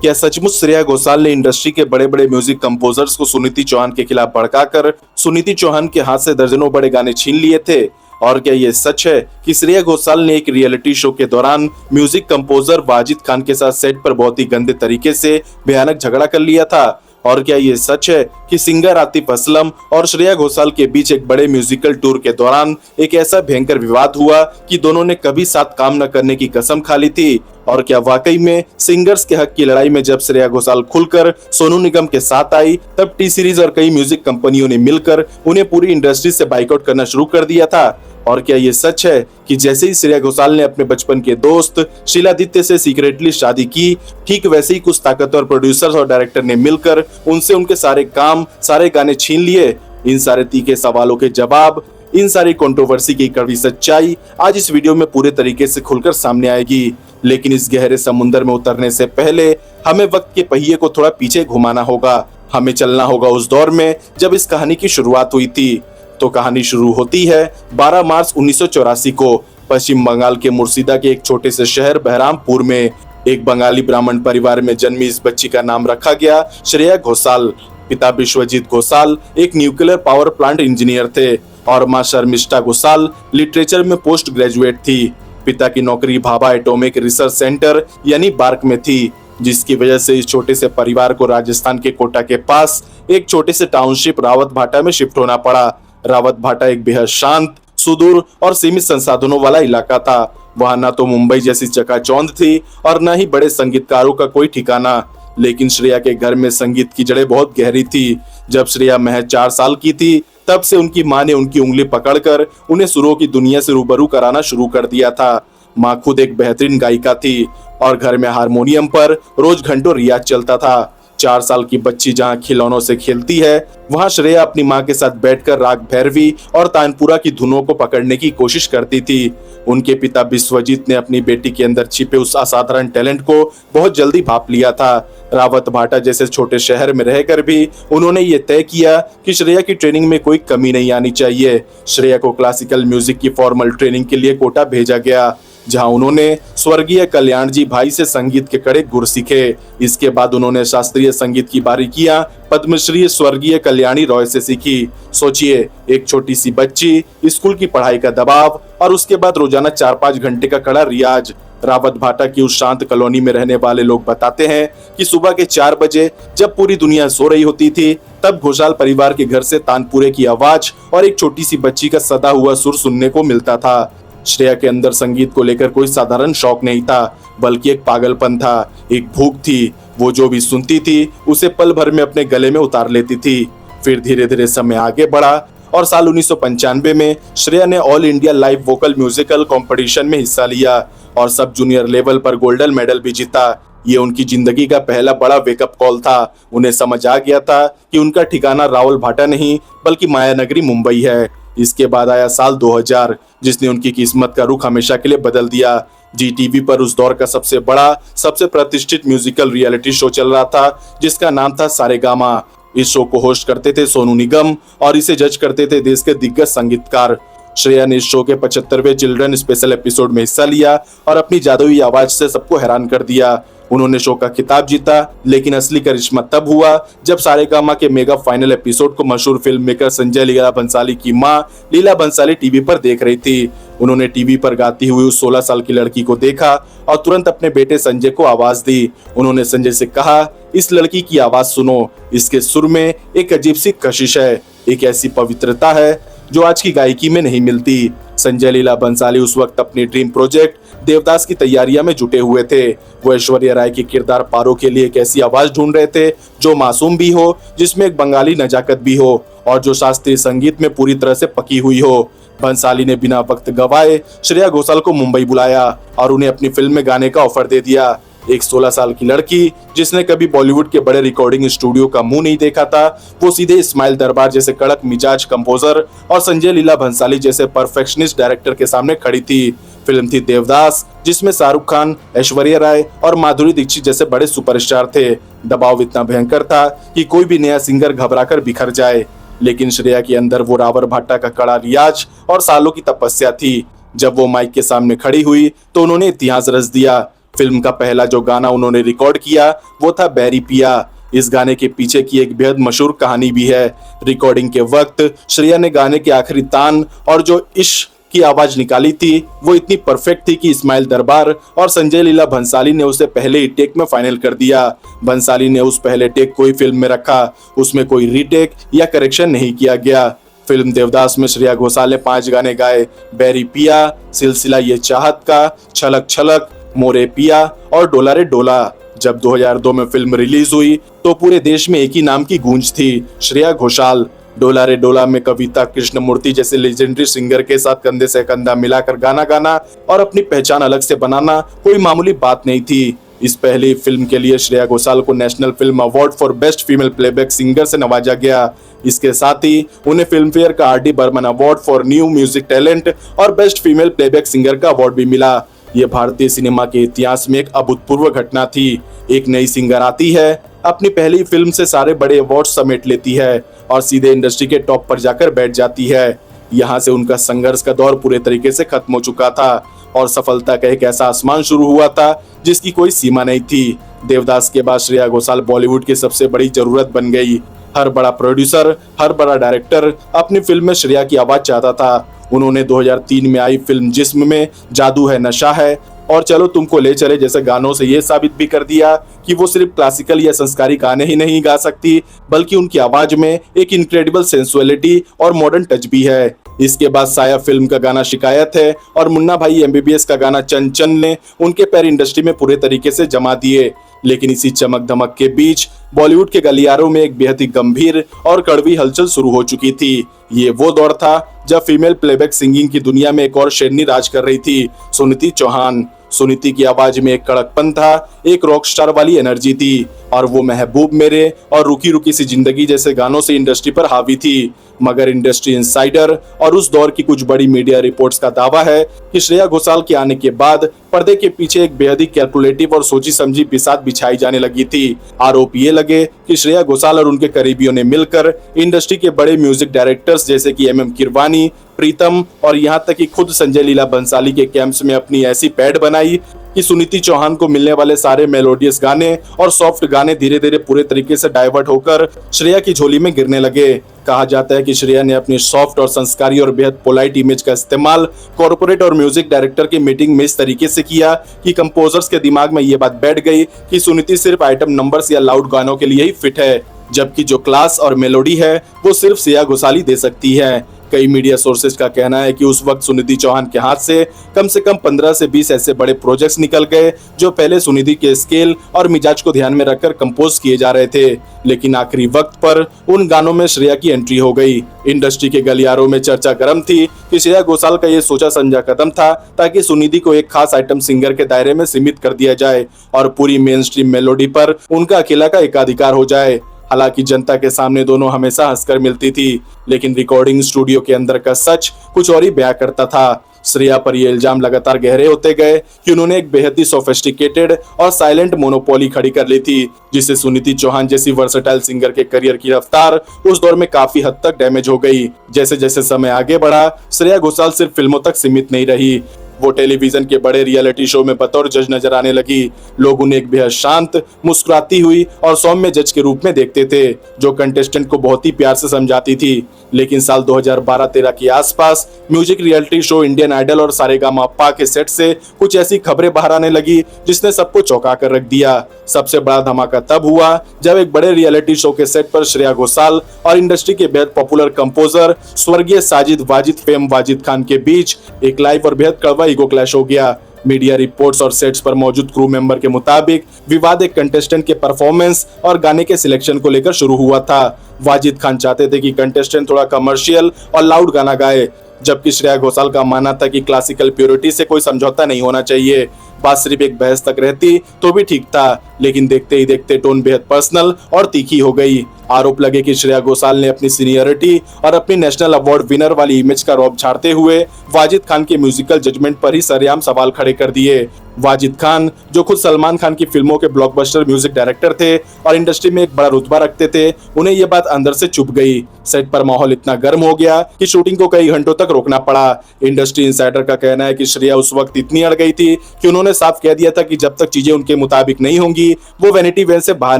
क्या सचमुच श्रेया घोषाल ने इंडस्ट्री के बड़े बड़े म्यूजिक कंपोजर्स को सुनीति चौहान के खिलाफ भड़काकर सुनीति चौहान के हाथ से दर्जनों बड़े गाने छीन लिए थे? और क्या ये सच है कि श्रेया घोषाल ने एक रियलिटी शो के दौरान म्यूजिक कंपोजर वाजिद खान के साथ सेट पर बहुत ही गंदे तरीके से भयानक झगड़ा कर लिया था? और क्या ये सच है कि सिंगर आतिफ असलम और श्रेया घोषाल के बीच एक बड़े म्यूजिकल टूर के दौरान एक ऐसा भयंकर विवाद हुआ कि दोनों ने कभी साथ काम न करने की कसम खा ली थी? और क्या वाकई में सिंगर्स के हक की लड़ाई में जब श्रेया घोषाल खुलकर सोनू निगम के साथ आई, तब टी सीरीज और कई म्यूजिक कंपनियों ने मिलकर उन्हें पूरी इंडस्ट्री से बाइकआउट करना शुरू कर दिया था? और क्या ये सच है कि जैसे ही श्रेया घोषाल ने अपने बचपन के दोस्त शीलादित्य से सीक्रेटली शादी की, ठीक वैसे ही कुछ ताकतवर प्रोड्यूसर्स और डायरेक्टर ने मिलकर उनसे उनके सारे काम, सारे गाने छीन लिए? इन सारे तीखे सवालों के जवाब, इन सारी कंट्रोवर्सी की कड़वी सच्चाई आज इस वीडियो में पूरे तरीके से खुलकर सामने आएगी। लेकिन इस गहरे समुद्र में उतरने से पहले हमें वक्त के पहिए को थोड़ा पीछे घुमाना होगा। हमें चलना होगा उस दौर में जब इस कहानी की शुरुआत हुई थी। तो कहानी शुरू होती है 12 मार्च 1984 को पश्चिम बंगाल के मुर्शिदा के एक छोटे से शहर बहरामपुर में। एक बंगाली ब्राह्मण परिवार में जन्मी इस बच्ची का नाम रखा गया श्रेया घोषाल। पिता विश्वजीत घोषाल एक न्यूक्लियर पावर प्लांट इंजीनियर थे और मां शर्मिष्ठा घोषाल लिटरेचर में पोस्ट ग्रेजुएट थी। पिता की नौकरी भाभा एटॉमिक रिसर्च सेंटर यानी बार्क में थी, जिसकी वजह से इस छोटे से परिवार को राजस्थान के कोटा के पास एक छोटे से टाउनशिप रावत भाटा में शिफ्ट होना पड़ा। रावत भाटा एक बेहद शांत, सुदूर और सीमित संसाधनों वाला इलाका था। वहां ना तो मुंबई जैसी चकाचौंध थी और न ही बड़े संगीतकारों का कोई ठिकाना। लेकिन श्रेया के घर में संगीत की जड़ें बहुत गहरी थी। जब श्रेया महज 4 साल की थी, तब से उनकी मां ने उनकी उंगली पकड़कर उन्हें सुरों की दुनिया से रूबरू कराना शुरू कर दिया था। मां खुद एक बेहतरीन गायिका थी और घर में हारमोनियम पर रोज घंटों रियाज चलता था। 4 साल की बच्ची जहां खिलौनों से खेलती है, वहां श्रेया अपनी मां के साथ बैठकर राग भैरवी और तानपुरा की धुनों को पकड़ने की कोशिश करती थी। उनके पिता विश्वजीत ने अपनी बेटी के अंदर छिपे उस असाधारण टैलेंट को बहुत जल्दी भांप लिया था। रावत भाटा जैसे छोटे शहर में रहकर भी उन्होंने ये तय किया कि श्रेया की ट्रेनिंग में कोई कमी नहीं आनी चाहिए। श्रेया को क्लासिकल म्यूजिक की फॉर्मल ट्रेनिंग के लिए कोटा भेजा गया, जहां उन्होंने स्वर्गीय कल्याण जी भाई से संगीत के कड़े गुर सीखे। इसके बाद उन्होंने शास्त्रीय संगीत की बारीकियां पद्मश्री स्वर्गीय कल्याणी रॉय से सीखी। सोचिए, एक छोटी सी बच्ची, स्कूल की पढ़ाई का दबाव और उसके बाद रोजाना 4-5 घंटे का कड़ा रियाज। रावत भाटा की उस शांत कॉलोनी में रहने वाले लोग बताते हैं कि सुबह के 4 बजे जब पूरी दुनिया सो रही होती थी, तब घोषाल परिवार के घर से तानपुरे की आवाज और एक छोटी सी बच्ची का सदा हुआ सुर सुनने को मिलता था। श्रेया के अंदर संगीत को लेकर कोई साधारण शौक नहीं था, बल्कि एक पागलपन था, एक भूख थी। वो जो भी सुनती थी उसे पल भर में अपने गले में उतार लेती थी। फिर धीरे धीरे समय आगे बढ़ा और साल 1995 में श्रेया ने all India live vocal musical competition में हिस्सा लिया और सब जूनियर लेवल पर गोल्डन मेडल भी जीता। ये उनकी जिंदगी का पहला बड़ा वेकअप कॉल था। उन्हें समझ आ गया था कि उनका ठिकाना रावल भाटा नहीं बल्कि मायानगरी मुंबई है। इसके बाद आया साल 2000, जिसने उनकी किस्मत का रुख हमेशा के लिए बदल दिया। जी टीवी पर उस दौर का सबसे बड़ा, सबसे प्रतिष्ठित म्यूजिकल रियलिटी शो चल रहा था, जिसका नाम था सारेगामा। इस शो को होस्ट करते थे सोनू निगम और इसे जज करते थे देश के दिग्गज संगीतकार। श्रेया ने इस शो के 75वें चिल्ड्रन स्पेशल एपिसोड में हिस्सा लिया और अपनी जादुई आवाज से सबको हैरान कर दिया। उन्होंने शो का खिताब जीता, लेकिन असली करिश्मा तब हुआ जब सारेगामा के मेगा फाइनल एपिसोड को मशहूर फिल्म मेकर संजय लीला बंसाली की मां लीला बंसाली टीवी पर देख रही थी। उन्होंने टीवी पर गाती हुई उस 16 साल की लड़की को देखा और तुरंत अपने बेटे संजय को आवाज दी। उन्होंने संजय से कहा, इस लड़की की आवाज सुनो, इसके सुर में एक अजीब सी कशिश है, एक ऐसी पवित्रता है जो आज की गायकी में नहीं मिलती। संजय लीला बंसाली उस वक्त अपनी ड्रीम प्रोजेक्ट देवदास की तैयारियां में जुटे हुए थे। वो ऐश्वर्या राय के किरदार पारो के लिए एक ऐसी आवाज ढूंढ रहे थे जो मासूम भी हो, जिसमें एक बंगाली नजाकत भी हो और जो शास्त्रीय संगीत में पूरी तरह से पकी हुई हो। बंसाली ने बिना वक्त गवाए श्रेया घोषाल को मुंबई बुलाया और उन्हें अपनी फिल्म में गाने का ऑफर दे दिया। एक 16 साल की लड़की जिसने कभी बॉलीवुड के बड़े रिकॉर्डिंग स्टूडियो का मुंह नहीं देखा था, वो सीधे इस्माइल दरबार जैसे कड़क मिजाज कंपोजर और संजय लीला भंसाली जैसे परफेक्शनिस्ट डायरेक्टर के सामने खड़ी थी। फिल्म थी देवदास, जिसमें शाहरुख खान, ऐश्वर्या राय और माधुरी दीक्षित जैसे बड़े सुपरस्टार थे। दबाव इतना भयंकर था कि कोई भी नया सिंगर घबराकर बिखर जाए। लेकिन श्रेया के अंदर वो रावल भाटा का कड़ा रियाज और सालों की तपस्या थी। जब वो माइक के सामने खड़ी हुई तो उन्होंने इतिहास रच दिया। फिल्म का पहला जो गाना उन्होंने रिकॉर्ड किया वो था बैरी पिया। इस गाने के पीछे की एक बेहद मशहूर कहानी भी है। रिकॉर्डिंग के वक्त श्रेया ने गाने के आखिरी तान और जो इश्क की आवाज निकाली थी वो इतनी परफेक्ट थी कि इस्माइल दरबार और संजय लीला भंसाली ने उसे पहले ही टेक में फाइनल कर दिया। भंसाली ने उस पहले टेक को ही फिल्म में रखा, उसमें कोई रीटेक या करेक्शन नहीं किया गया। फिल्म देवदास में श्रेया घोषाल ने 5 गाने गाए, बैरी पिया, सिलसिला ये चाहत का, छलक छलक, मोरे पिया और डोला रे डोला। जब 2002 में फिल्म रिलीज हुई तो पूरे देश में एक ही नाम की गूंज थी, श्रेया घोषाल। डोला रे डोला में कविता कृष्णमूर्ति जैसे लेजेंडरी सिंगर के साथ कंधे से कंधा मिलाकर गाना गाना और अपनी पहचान अलग से बनाना कोई मामूली बात नहीं थी। इस पहली फिल्म के लिए श्रेया घोषाल को national film award for best female playback singer से नवाजा गया। इसके साथ ही उन्हें फिल्म फेयर का R D Burman award for new music talent और बेस्ट फीमेल प्लेबैक सिंगर का अवार्ड भी मिला। ये भारतीय सिनेमा के इतिहास में एक अभूतपूर्व घटना थी। एक नई सिंगर आती है, अपनी पहली फिल्म से सारे बड़े अवार्ड समेट लेती है और सीधे इंडस्ट्री के टॉप पर जाकर बैठ जाती है। यहाँ से उनका संघर्ष का दौर पूरे तरीके से खत्म हो चुका था और सफलता का एक ऐसा आसमान शुरू हुआ था जिसकी कोई सीमा नहीं थी। देवदास के बाद श्रेया घोषाल बॉलीवुड की सबसे बड़ी जरूरत बन गई। हर बड़ा प्रोड्यूसर, हर बड़ा डायरेक्टर अपनी फिल्म में श्रेया की आवाज चाहता था। उन्होंने 2003 में आई फिल्म जिस्म में जादू है नशा है और चलो तुमको ले चले जैसे गानों से ये साबित भी कर दिया कि वो सिर्फ क्लासिकल या संस्कारी गाने ही नहीं गा सकती, बल्कि उनकी आवाज में एक इनक्रेडिबल सेंसुअलिटी और मॉडर्न टच भी है। इसके बाद साया फिल्म का गाना शिकायत है और मुन्ना भाई एमबीबीएस का गाना चन चन ने उनके पैर इंडस्ट्री में पूरे तरीके से जमा दिए। लेकिन इसी चमक धमक के बीच बॉलीवुड के गलियारों में एक बेहद ही गंभीर और कड़वी हलचल शुरू हो चुकी थी। ये वो दौर था जब फीमेल प्लेबैक सिंगिंग की दुनिया में एक और शेरनी राज कर रही थी, सुनीति चौहान। सुनीति की आवाज में एक कड़कपन था, एक रॉक स्टार वाली एनर्जी थी और वो महबूब मेरे और रुकी रुकी सी जिंदगी जैसे गानों से इंडस्ट्री पर हावी थी। मगर इंडस्ट्री इंसाइडर और उस दौर की कुछ बड़ी मीडिया रिपोर्ट्स का दावा है कि श्रेया घोषाल के आने के बाद पर्दे के पीछे एक बेहद ही कैलकुलेटिव और सोची समझी बिसात बिछाई जाने लगी थी। आरोप ये लगे कि श्रेया घोषाल और उनके करीबियों ने मिलकर इंडस्ट्री के बड़े म्यूजिक डायरेक्टर्स जैसे कि MM किरवानी, प्रीतम और यहाँ तक कि खुद संजय लीला भंसाली के कैंप्स में अपनी ऐसी पैड बनाई कि सुनीति चौहान को मिलने वाले सारे मेलोडियस गाने और सॉफ्ट गाने धीरे धीरे पूरे तरीके से डाइवर्ट होकर श्रेया की झोली में गिरने लगे। कहा जाता है कि श्रेया ने अपनी सॉफ्ट और संस्कारी और बेहद पोलाइट इमेज का इस्तेमाल कॉर्पोरेट और म्यूजिक डायरेक्टर की मीटिंग में इस तरीके से किया कि कंपोजर्स के दिमाग में ये बात बैठ गई कि सुनीति सिर्फ आइटम नंबर्स या लाउड गानों के लिए ही फिट है, जबकि जो क्लास और मेलोडी है वो सिर्फ श्रेया घोषाल ही दे सकती है। कई मीडिया सोर्सेज का कहना है कि उस वक्त सुनिधि चौहान के हाथ से कम 15 से 20 ऐसे बड़े प्रोजेक्ट्स निकल गए जो पहले सुनिधि के स्केल और मिजाज को ध्यान में रखकर कंपोज किए जा रहे थे, लेकिन आखिरी वक्त पर उन गानों में श्रेया की एंट्री हो गई। इंडस्ट्री के गलियारों में चर्चा गर्म थी कि श्रेया घोषाल का ये सोचा समझा कदम था ताकि सुनिधि को एक खास आइटम सिंगर के दायरे में सीमित कर दिया जाए और पूरी मेन स्ट्रीम मेलोडी पर उनका अकेला का एकाधिकार हो जाए। हालांकि जनता के सामने दोनों हमेशा हंसकर मिलती थी, लेकिन रिकॉर्डिंग स्टूडियो के अंदर का सच कुछ और ही बयां करता था। श्रेया पर ये इल्जाम लगातार गहरे होते गए कि उन्होंने एक बेहद ही सोफिस्टिकेटेड और साइलेंट मोनोपोली खड़ी कर ली थी, जिससे सुनीति चौहान जैसी वर्सेटाइल सिंगर के करियर की रफ्तार उस दौर में काफी हद तक डैमेज हो गई। जैसे जैसे समय आगे बढ़ा, श्रेया घोषाल सिर्फ फिल्मों तक सीमित नहीं रही, वो टेलीविजन के बड़े रियलिटी शो में बतौर जज नजर आने लगी। लोग उन्हें एक बेहद शांत, मुस्कुराती हुई और सौम्य जज के रूप में देखते थे, जो कंटेस्टेंट को बहुत ही प्यार से समझाती थी। लेकिन साल 2012-13 के आसपास music reality show Indian Idol और सारेगामापा के सेट से कुछ ऐसी खबरें बाहर आने लगी जिसने सबको चौंका कर रख दिया। सबसे बड़ा धमाका तब हुआ जब एक बड़े रियलिटी शो के सेट पर श्रेया घोषाल और इंडस्ट्री के बेहद पॉपुलर कंपोजर स्वर्गीय साजिद वाजिद फेम वाजिद खान के बीच एक लाइव और बेहद कड़वा ईगो क्लैश हो गया। मीडिया रिपोर्ट्स और सेट्स पर मौजूद क्रू मेंबर के मुताबिक विवाद एक कंटेस्टेंट के परफॉर्मेंस और गाने के सिलेक्शन को लेकर शुरू हुआ था। वाजिद खान चाहते थे कि कंटेस्टेंट थोड़ा कमर्शियल और लाउड गाना गाए, जबकि श्रेया घोषाल का मानना था कि क्लासिकल प्योरिटी से कोई समझौता नहीं होना चाहिए। बात सिर्फ एक बहस तक रहती तो भी ठीक था, लेकिन देखते ही देखते टोन बेहद पर्सनल और तीखी हो गई। आरोप लगे कि श्रेया घोषाल ने अपनी सीनियरिटी और अपनी नेशनल अवार्ड विनर वाली इमेज का रौब झाड़ते हुए वाजिद खान के म्यूजिकल जजमेंट पर ही सरेआम सवाल खड़े कर दिए। वाजिद खान, जो खुद सलमान खान की फिल्मों के ब्लॉकबस्टर म्यूजिक डायरेक्टर थे और इंडस्ट्री में एक बड़ा रुतबा रखते थे, उन्हें यह बात अंदर से चुभ गई। सेट पर माहौल इतना गर्म हो गया कि शूटिंग को कई घंटों तक रोकना पड़ा। इंडस्ट्री इनसाइडर का कहना है कि श्रेया उस वक्त इतनी अड़ गई थी कि उन्होंने साफ कह दिया था कि जब तक चीजें उनके मुताबिक नहीं होंगी वो वैनिटी वैन से बाहर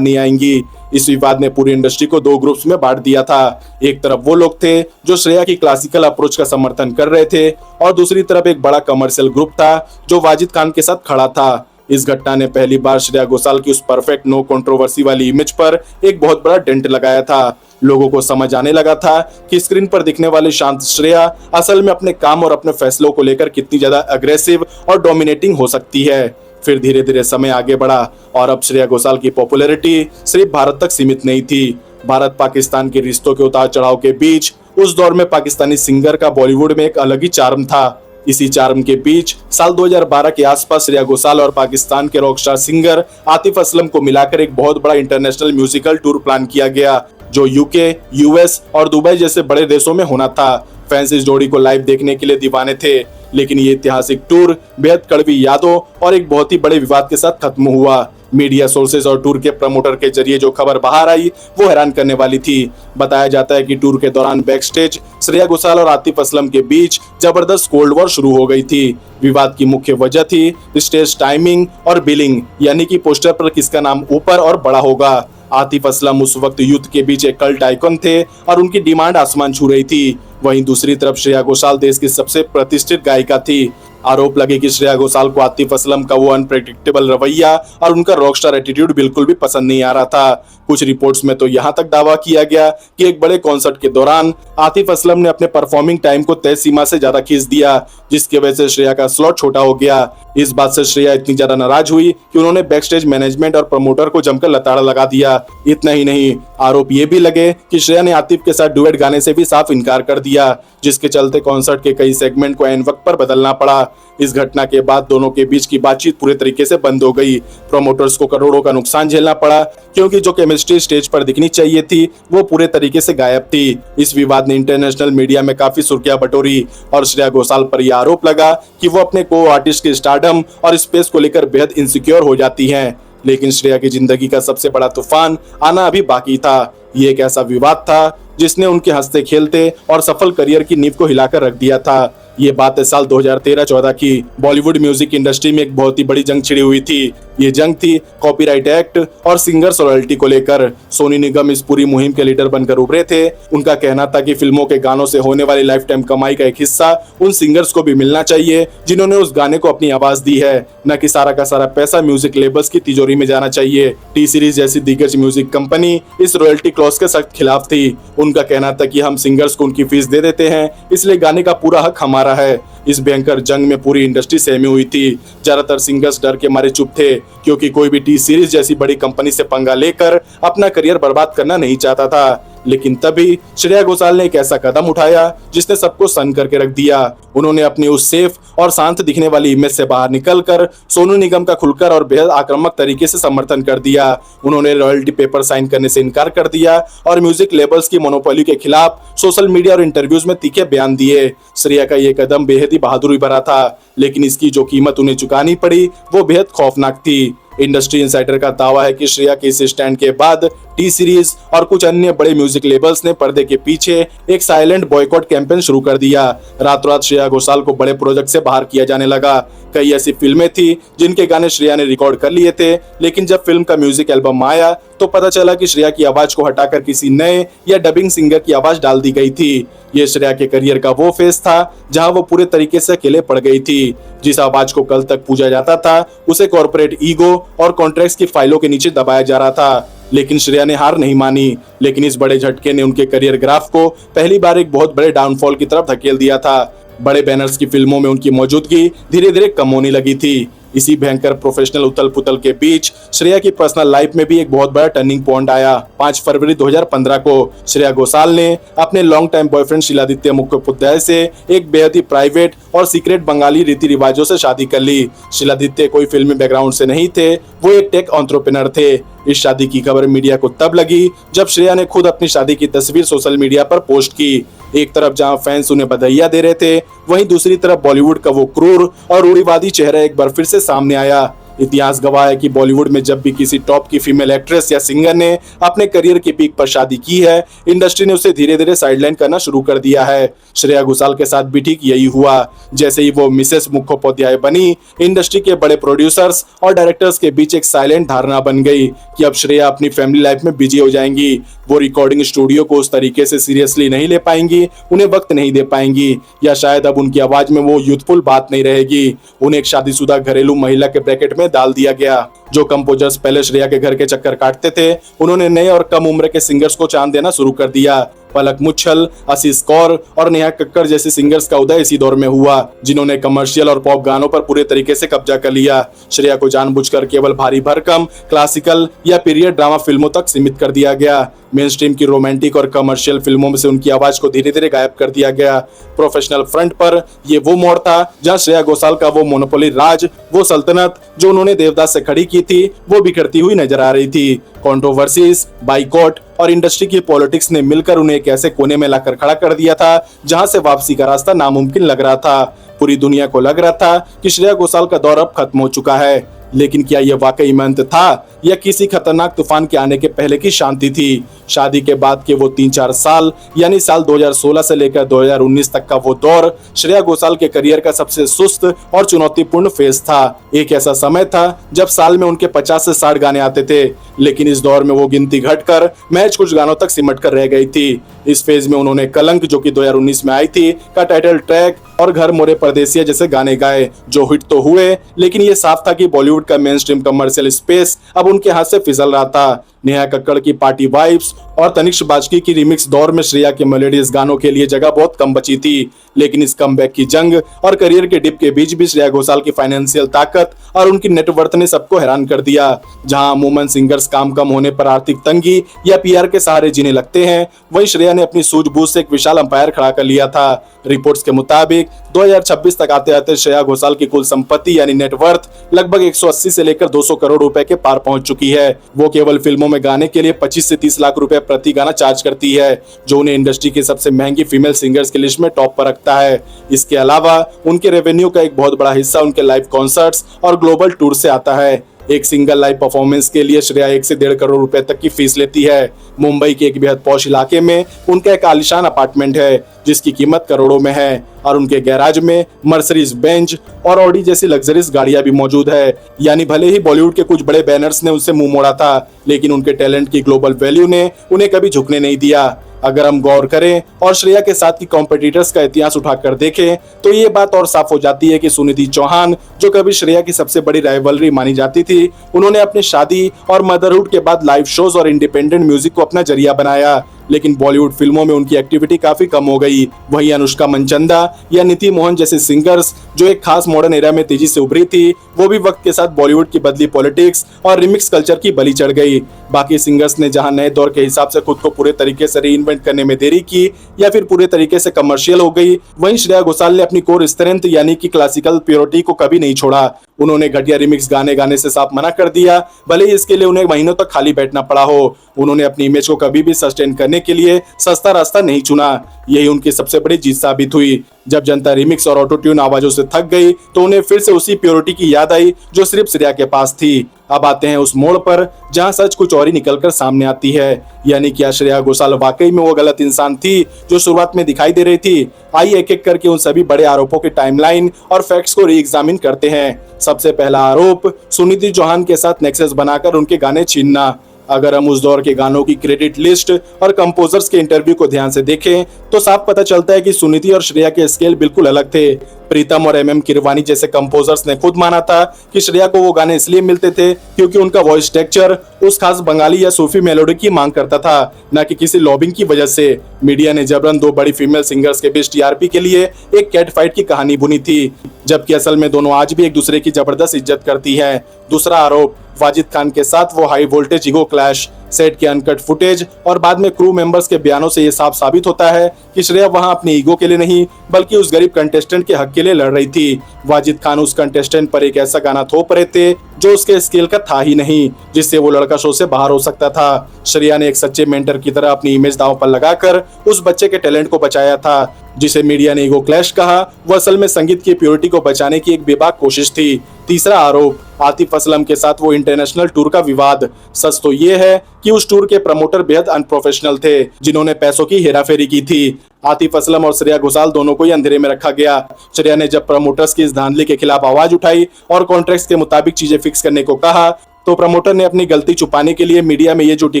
नहीं आएंगी। इस विवाद ने पूरी इंडस्ट्री को दो ग्रुप्स में बांट दिया था। एक तरफ वो लोग थे जो श्रेया की क्लासिकल अप्रोच का समर्थन कर रहे थे और दूसरी तरफ एक बड़ा कमर्शियल ग्रुप था जो वाजिद खान के साथ खड़ा था। इस घटना ने पहली बार श्रेया घोषाल की उस परफेक्ट नो कंट्रोवर्सी वाली इमेज पर एक बहुत बड़ा डेंट लगाया था। लोगों को समझ आने लगा था कि स्क्रीन पर दिखने वाली शांत श्रेया असल में अपने काम और अपने फैसलों को लेकर कितनी ज्यादा अग्रेसिव और डोमिनेटिंग हो सकती है। फिर धीरे धीरे समय आगे बढ़ा और अब श्रेया घोषाल की पॉपुलैरिटी सिर्फ भारत तक सीमित नहीं थी। भारत पाकिस्तान के रिश्तों के उतार चढ़ाव के बीच उस दौर में पाकिस्तानी सिंगर का बॉलीवुड में एक अलग ही चार्म था। इसी चार्म के बीच साल 2012 के आसपास श्रेया घोषाल और पाकिस्तान के रॉकस्टार सिंगर आतिफ असलम को मिलाकर एक बहुत बड़ा इंटरनेशनल म्यूजिकल टूर प्लान किया गया, जो यूके, यूएस और दुबई जैसे बड़े देशों में होना था। फैंस इस जोड़ी को लाइव देखने के लिए दीवाने थे, लेकिन ये ऐतिहासिक टूर बेहद कड़वी यादों और एक बहुत ही बड़े विवाद के साथ खत्म हुआ। मीडिया सोर्सेज और टूर के प्रमोटर के जरिए जो खबर बाहर आई वो हैरान करने वाली थी। बताया जाता है कि टूर के दौरान बैक स्टेज श्रेया घोषाल और आतिफ असलम के बीच जबरदस्त कोल्ड वॉर शुरू हो गई थी। विवाद की मुख्य वजह थी स्टेज टाइमिंग और बिलिंग, यानी कि पोस्टर पर किसका नाम ऊपर और बड़ा होगा। आतिफ असलम उस वक्त यूथ के बीच एक कल्ट आइकन थे और उनकी डिमांड आसमान छू रही थी। वहीं दूसरी तरफ श्रेया घोषाल देश की सबसे प्रतिष्ठित गायिका थी। आरोप लगे कि श्रेया घोषाल को आतिफ असलम का वो अनप्रेडिक्टेबल रवैया और उनका रॉकस्टार एटीट्यूड बिल्कुल भी पसंद नहीं आ रहा था। कुछ रिपोर्ट्स में तो यहाँ तक दावा किया गया कि एक बड़े कॉन्सर्ट के दौरान आतिफ असलम ने अपने परफॉर्मिंग टाइम को तय सीमा से ज्यादा खींच दिया, जिसकी वजह से श्रेया का स्लॉट छोटा हो गया। इस बात से श्रेया इतनी ज्यादा नाराज हुई कि उन्होंने बैक स्टेज मैनेजमेंट और प्रमोटर को जमकर लताड़ा लगा दिया। इतना ही नहीं, आरोप ये भी लगे कि श्रेया ने आतिफ के साथ डुएट गाने से भी साफ इनकार कर दिया, जिसके चलते कॉन्सर्ट के कई सेगमेंट को ऐन वक्त पर बदलना पड़ा। इस घटना के बाद दोनों के बीच की बातचीत पूरे तरीके से बंद हो गई। प्रमोटर्स को करोड़ों का नुकसान झेलना पड़ा, क्योंकि जो केमिस्ट्री स्टेज पर दिखनी चाहिए थी वो पूरे तरीके से गायब थी। इस विवाद ने इंटरनेशनल मीडिया में काफी सुर्खियां बटोरी और श्रेया घोषाल पर यह आरोप लगा कि वो अपने को आर्टिस्ट के स्टारडम और स्पेस को लेकर बेहद इनसिक्योर हो जाती हैं। लेकिन श्रेया की जिंदगी का सबसे बड़ा तूफान आना अभी बाकी था। ये एक ऐसा विवाद था जिसने उनके हंसते खेलते और सफल करियर की नींव को हिलाकर रख दिया था। ये बात है साल 2013-14 की। बॉलीवुड म्यूजिक इंडस्ट्री में एक बहुत ही बड़ी जंग छिड़ी हुई थी। ये जंग थी कॉपीराइट एक्ट और सिंगर्स रॉयल्टी को लेकर। सोनू निगम इस पूरी मुहिम के लीडर बनकर उभरे थे। उनका कहना था कि फिल्मों के गानों से होने वाली लाइफ टाइम कमाई का एक हिस्सा उन सिंगर्स को भी मिलना चाहिए जिन्होंने उस गाने को अपनी आवाज दी है, न कि सारा का सारा पैसा म्यूजिक लेबल्स की तिजोरी में जाना चाहिए। टी सीरीज जैसी दिग्गज म्यूजिक कंपनी इस रॉयल्टी क्लॉज के सख्त खिलाफ थी। उनका कहना था कि हम सिंगर्स को उनकी फीस दे देते हैं, इसलिए गाने का पूरा हक हमारा है। इस भयंकर जंग में पूरी इंडस्ट्री सहमी हुई थी। ज्यादातर सिंगर्स डर के मारे चुप थे, क्योंकि कोई भी टी सीरीज जैसी बड़ी कंपनी से पंगा लेकर अपना करियर बर्बाद करना नहीं चाहता था। लेकिन तभी श्रेया घोषाल ने एक ऐसा कदम उठाया जिसने सबको सन करके रख दिया। उन्होंने अपनी उस सेफ और शांत दिखने वाली इमेज से बाहर निकलकर सोनू निगम का खुलकर और बेहद आक्रामक तरीके से समर्थन कर दिया। उन्होंने रॉयल्टी पेपर साइन करने से इनकार कर दिया और म्यूजिक लेबल्स की मोनोपोली के खिलाफ सोशल मीडिया और इंटरव्यूज में तीखे बयान दिए। श्रेया का ये कदम बेहद ही बहादुरी भरा था, लेकिन इसकी जो कीमत उन्हें चुकानी पड़ी वो बेहद खौफनाक थी। इंडस्ट्री इंसाइडर का दावा है कि श्रेया के इस स्टैंड के बाद टी सीरीज और कुछ अन्य बड़े म्यूजिक लेबल्स ने पर्दे के पीछे एक साइलेंट बॉयकॉट कैंपेन शुरू कर दिया। रातों रात श्रेया घोषाल को बड़े प्रोजेक्ट से बाहर किया जाने लगा। कई ऐसी फिल्में थी जिनके गाने श्रेया ने रिकॉर्ड कर लिए थे, लेकिन जब फिल्म का म्यूजिक एल्बम आया तो पता चला कि श्रेया की आवाज को हटाकर किसी नए या डबिंग सिंगर की आवाज डाल दी गई थी। ये श्रेया के करियर का वो फेज था जहां वो पूरे तरीके से अकेले पड़ गई थी। जिस आवाज को कल तक पूजा जाता था उसे कॉर्पोरेट ईगो और कॉन्ट्रैक्ट्स की फाइलों के नीचे दबाया जा रहा था। लेकिन श्रेया ने हार नहीं मानी, लेकिन इस बड़े झटके ने उनके करियर ग्राफ को पहली बार एक बहुत बड़े डाउनफॉल की तरफ धकेल दिया था। बड़े बैनर्स की फिल्मों में उनकी मौजूदगी धीरे धीरे कम होने लगी थी। इसी भयंकर प्रोफेशनल उथल पुथल के बीच श्रेया की पर्सनल लाइफ में भी एक बहुत बड़ा टर्निंग पॉइंट आया। 5 फरवरी 2015 को श्रेया घोषाल ने अपने long time boyfriend Shiladitya Mukhopadhyay से एक बेहद ही प्राइवेट और सीक्रेट बंगाली रीति रिवाजों से शादी कर ली। शिलादित्य कोई फिल्मी बैकग्राउंड से नहीं थे, वो एक टेक एंटरप्रेन्योर थे। इस शादी की खबर मीडिया को तब लगी जब श्रेया ने खुद अपनी शादी की तस्वीर सोशल मीडिया पर पोस्ट की। एक तरफ जहां फैंस उन्हें बधाइयां दे रहे थे, वहीं दूसरी तरफ बॉलीवुड का वो क्रूर और रूढ़िवादी चेहरा एक बार फिर से सामने आया। इतिहास गवाह है कि बॉलीवुड में जब भी किसी टॉप की फीमेल एक्ट्रेस या सिंगर ने अपने करियर की पीक पर शादी की है, इंडस्ट्री ने उसे धीरे धीरे साइडलाइन करना शुरू कर दिया है। श्रेया घोषाल के साथ भी ठीक यही हुआ। जैसे ही वो मिसेस मुखोपाध्याय बनी, इंडस्ट्री के बड़े प्रोड्यूसर्स और डायरेक्टर्स के बीच एक साइलेंट धारणा बन गई कि अब श्रेया अपनी फैमिली लाइफ में बिजी हो जाएंगी। वो रिकॉर्डिंग स्टूडियो को उस तरीके से सीरियसली नहीं ले पाएंगी, उन्हें वक्त नहीं दे पाएंगी, या शायद अब उनकी आवाज में वो यूथफुल बात नहीं रहेगी। उन्हें एक शादीशुदा घरेलू महिला के ब्रैकेट में डाल दिया गया। जो कंपोजर्स पहले श्रेया के घर के चक्कर काटते थे, उन्होंने नए और कम उम्र के सिंगर्स को चांस देना शुरू कर दिया। पलक मुच्छल, आशीष कौर और नेहा कक्कड़ जैसे सिंगर्स का उदय इसी दौर में हुआ, जिन्होंने कमर्शियल और पॉप गानों पर पूरे तरीके से कब्जा कर लिया। श्रेया को जानबूझकर केवल भारी भरकम क्लासिकल या पीरियड ड्रामा फिल्मों तक सीमित कर दिया गया। मेन स्ट्रीम की रोमांटिक और कमर्शियल फिल्मों में से उनकी आवाज को धीरे धीरे गायब कर दिया गया। प्रोफेशनल फ्रंट पर ये वो मोड़ था जहां श्रेया घोषाल का वो मोनोपोली राज, वो सल्तनत जो उन्होंने देवदास से खड़ी की थी, वो बिखरती हुई नजर आ रही थी। कंट्रोवर्सीज, बाइकॉट और इंडस्ट्री की पॉलिटिक्स ने मिलकर उन्हें एक ऐसे कोने में लाकर खड़ा कर दिया था जहां से वापसी का रास्ता नामुमकिन लग रहा था। पूरी दुनिया को लग रहा था कि श्रेया घोषाल का दौर अब खत्म हो चुका है, लेकिन क्या यह वाकई में अंत था या किसी खतरनाक तूफान के आने के पहले की शांति थी? शादी के बाद के वो 3-4 साल, यानी साल 2016 से लेकर 2019 तक का वो दौर श्रेया घोषाल के करियर का सबसे सुस्त और चुनौतीपूर्ण फेज था। एक ऐसा समय था जब साल में उनके 50 से 60 गाने आते थे, लेकिन इस दौर में वो गिनती घटकर महज कुछ गानों तक सिमट कर रह गई थी। इस फेज में उन्होंने कलंक, जो कि 2019 में आई थी, का टाइटल ट्रैक और घर मोरे परदेसिया जैसे गाने गाए, जो हिट तो हुए, लेकिन ये साफ था कि बॉलीवुड का मेन स्ट्रीम कमर्शियल स्पेस अब उनके हाथ से फिसल रहा था। नेहा कक्कड़ की पार्टी वाइब्स और तनिष्क बाजकी की रिमिक्स दौर में श्रेया के मेलोडियस गानों के लिए जगह बहुत कम बची थी, लेकिन इस कमबैक की जंग और करियर के डिप के बीच भी श्रेया घोषाल की फाइनेंशियल ताकत और उनकी नेटवर्थ ने सबको हैरान कर दिया। जहां अमूमन सिंगर्स काम कम होने पर आर्थिक तंगी या पीआर के सहारे जीने लगते हैं, वहीं श्रेया ने अपनी सूझबूझ से एक विशाल अंपायर खड़ा कर लिया था। रिपोर्ट्स के मुताबिक 2026 तक आते आते श्रेया घोषाल की कुल संपत्ति यानी नेटवर्थ लगभग 180 से लेकर 200 करोड़ रुपए के पार पहुंच चुकी है। वो केवल फिल्मों में गाने के लिए 25 से 30 लाख रुपए प्रति गाना चार्ज करती है, जो उन्हें इंडस्ट्री की सबसे महंगी फीमेल सिंगर्स की लिस्ट में टॉप पर रखता है। इसके अलावा उनके रेवेन्यू का एक बहुत बड़ा हिस्सा उनके लाइव कॉन्सर्ट्स और ग्लोबल टूर से आता है। एक सिंगल लाइव परफॉर्मेंस के लिए श्रेया 1 से 1.5 करोड़ रुपए तक की फीस लेती है। मुंबई के एक बेहद पॉश इलाके में उनका एक आलीशान अपार्टमेंट है, जिसकी कीमत करोड़ों में है, और उनके गैराज में मर्सिडीज बेंज और ऑडी जैसी लग्जरीज गाड़ियां भी मौजूद है। यानी भले ही बॉलीवुड के कुछ बड़े बैनर्स ने उनसे मुंह मोड़ा था, लेकिन उनके टैलेंट की ग्लोबल वैल्यू ने उन्हें कभी झुकने नहीं दिया। अगर हम गौर करें और श्रेया के साथ की कॉम्पिटिटर्स का इतिहास उठाकर देखें, तो ये बात और साफ हो जाती है कि सुनिधि चौहान, जो कभी श्रेया की सबसे बड़ी राइवलरी मानी जाती थी, उन्होंने अपनी शादी और मदरहुड के बाद लाइव शोज और इंडिपेंडेंट म्यूजिक को अपना जरिया बनाया, लेकिन बॉलीवुड फिल्मों में उनकी एक्टिविटी काफी कम हो गई। वहीं अनुष्का मंचंदा या नीति मोहन जैसे सिंगर्स, जो एक खास मॉडर्न एरा में तेजी से उभरी थी, वो भी वक्त के साथ बॉलीवुड की बदली पॉलिटिक्स और रिमिक्स कल्चर की बलि चढ़ गई। बाकी सिंगर्स ने जहां नए दौर के हिसाब से खुद को पूरे तरीके से रीइन्वेंट करने में देरी की या फिर पूरे तरीके से कमर्शियल हो गई, वहीं श्रेया घोषाल ने अपनी कोर स्ट्रेंथ यानी कि क्लासिकल प्योरिटी को कभी नहीं छोड़ा। उन्होंने घटिया रिमिक्स गाने गाने से साफ मना कर दिया, भले ही इसके लिए उन्हें महीनों तक खाली बैठना पड़ा हो। उन्होंने अपनी इमेज को कभी भी सस्टेन करने के लिए सस्ता रास्ता नहीं चुना। यही उनकी सबसे बड़ी जीत साबित हुई। जब जनता रिमिक्स और ऑटो ट्यून आवाजों से थक गई, तो उन्हें फिर से उसी प्योरिटी की याद आई जो सिर्फ श्रेया के पास थी। अब आते हैं उस मोड़ पर जहां सच कुछ और ही निकलकर सामने आती है, यानी क्या श्रेया घोषाल वाकई में वो गलत इंसान थी जो शुरुआत में दिखाई दे रही थी? आइए एक एक करके उन सभी बड़े आरोपों की टाइमलाइन और फैक्ट्स को री-एग्जामिन करते हैं। सबसे पहला आरोप, सुनिधि चौहान के साथ नेक्सस बनाकर उनके गाने छीनना। अगर हम उस दौर के गानों की क्रेडिट लिस्ट और कंपोजर्स के इंटरव्यू को ध्यान से देखें, तो साफ पता चलता है कि सुनिधि और श्रेया के स्केल बिल्कुल अलग थे। प्रीतम और एमएम किरवानी जैसे कंपोजर्स ने खुद माना था कि श्रेया को वो गाने इसलिए मिलते थे क्योंकि उनका वॉइस टेक्सचर उस खास बंगाली या सूफी मेलोडी की मांग करता था, न कि किसी लॉबिंग की वजह से। मीडिया ने जबरन 2 बड़ी फीमेल सिंगर्स के बीच टीआरपी के लिए एक कैट फाइट की कहानी बुनी थी, जबकि असल में दोनों आज भी एक दूसरे की जबरदस्त इज्जत करती हैं। दूसरा आरोप, वाजिद खान के साथ वो high voltage ego clash. Set के अनकट फुटेज और बाद में क्रू मेंबर्स के बयानों से ये साफ साबित होता है कि श्रेया वहां अपनी ईगो के लिए नहीं बल्कि उस गरीब कंटेस्टेंट के हक के लिए लड़ रही थी। वाजिद खान उस कंटेस्टेंट पर एक ऐसा गाना थोप रहे थे जो उसके स्केल का था ही नहीं, जिससे वो लड़का शो से बाहर हो सकता था। श्रेया ने एक सच्चे मेंटर की तरह अपनी इमेज दांव पर लगाकर उस बच्चे के टैलेंट को बचाया था, जिसे मीडिया ने ईगो क्लैश कहा। वो असल में संगीत की प्योरिटी को बचाने की एक बेबाक कोशिश थी। तीसरा आरोप, आतिफ असलम के साथ वो इंटरनेशनल टूर का विवाद। सच तो ये है कि उस टूर के प्रमोटर बेहद अनप्रोफेशनल थे, जिन्होंने पैसों की हेराफेरी की थी। आतिफ असलम और श्रेया घोषाल दोनों को ही अंधेरे में रखा गया। श्रेया ने जब प्रमोटर्स की इस धांधली के खिलाफ आवाज उठाई और कॉन्ट्रैक्ट्स के मुताबिक चीजें फिक्स करने को कहा, तो प्रमोटर ने अपनी गलती छुपाने के लिए मीडिया में ये झूठी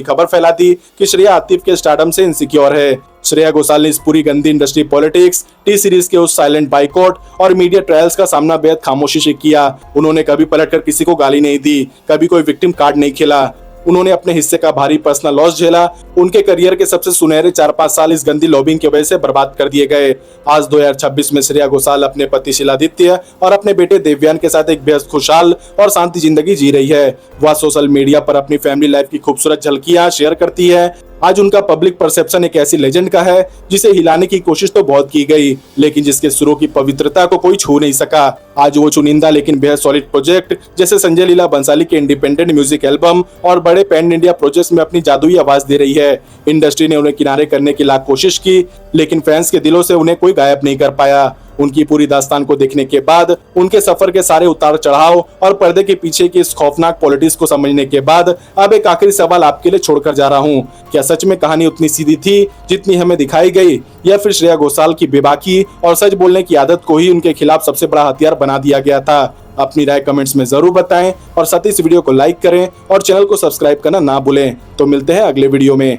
खबर फैला दी कि श्रेया आतिफ के स्टारडम से इनसिक्योर है। श्रेया घोषाल ने इस पूरी गंदी इंडस्ट्री पॉलिटिक्स, टी सीरीज के उस साइलेंट बाइकआउट और मीडिया ट्रायल्स का सामना बेहद खामोशी से किया। उन्होंने कभी पलटकर किसी को गाली नहीं दी, कभी कोई विक्टिम कार्ड नहीं खेला। उन्होंने अपने हिस्से का भारी पर्सनल लॉस झेला। उनके करियर के सबसे सुनहरे 4-5 साल इस गंदी लॉबिंग की वजह से बर्बाद कर दिए गए। आज 2026 में श्रेया घोषाल अपने पति शिलादित्य और अपने बेटे देवयान के साथ एक बेहद खुशहाल और शांति जिंदगी जी रही है। वह सोशल मीडिया पर अपनी फैमिली लाइफ की खूबसूरत झलकियां शेयर करती है। आज उनका पब्लिक परसेप्शन एक ऐसी लेजेंड का है जिसे हिलाने की कोशिश तो बहुत की गई, लेकिन जिसके सुरों की पवित्रता को कोई छू नहीं सका। आज वो चुनिंदा लेकिन बेहद सॉलिड प्रोजेक्ट जैसे संजय लीला बंसाली के इंडिपेंडेंट म्यूजिक एल्बम और बड़े पैन इंडिया प्रोजेक्ट्स में अपनी जादुई आवाज दे रही है। इंडस्ट्री ने उन्हें किनारे करने की लाख कोशिश की, लेकिन फैंस के दिलों से उन्हें कोई गायब नहीं कर पाया। उनकी पूरी दास्तान को देखने के बाद, उनके सफर के सारे उतार चढ़ाव और पर्दे के पीछे की इस खौफनाक पॉलिटिक्स को समझने के बाद, अब एक आखिरी सवाल आपके लिए छोड़कर जा रहा हूँ। क्या सच में कहानी उतनी सीधी थी जितनी हमें दिखाई गई, या फिर श्रेया घोषाल की बेबाकी और सच बोलने की आदत को ही उनके खिलाफ सबसे बड़ा हथियार बना दिया गया था? अपनी राय कमेंट्स में जरूर बताएं और साथ ही इस वीडियो को लाइक करें और चैनल को सब्सक्राइब करना ना भूलें। तो मिलते हैं अगले वीडियो में।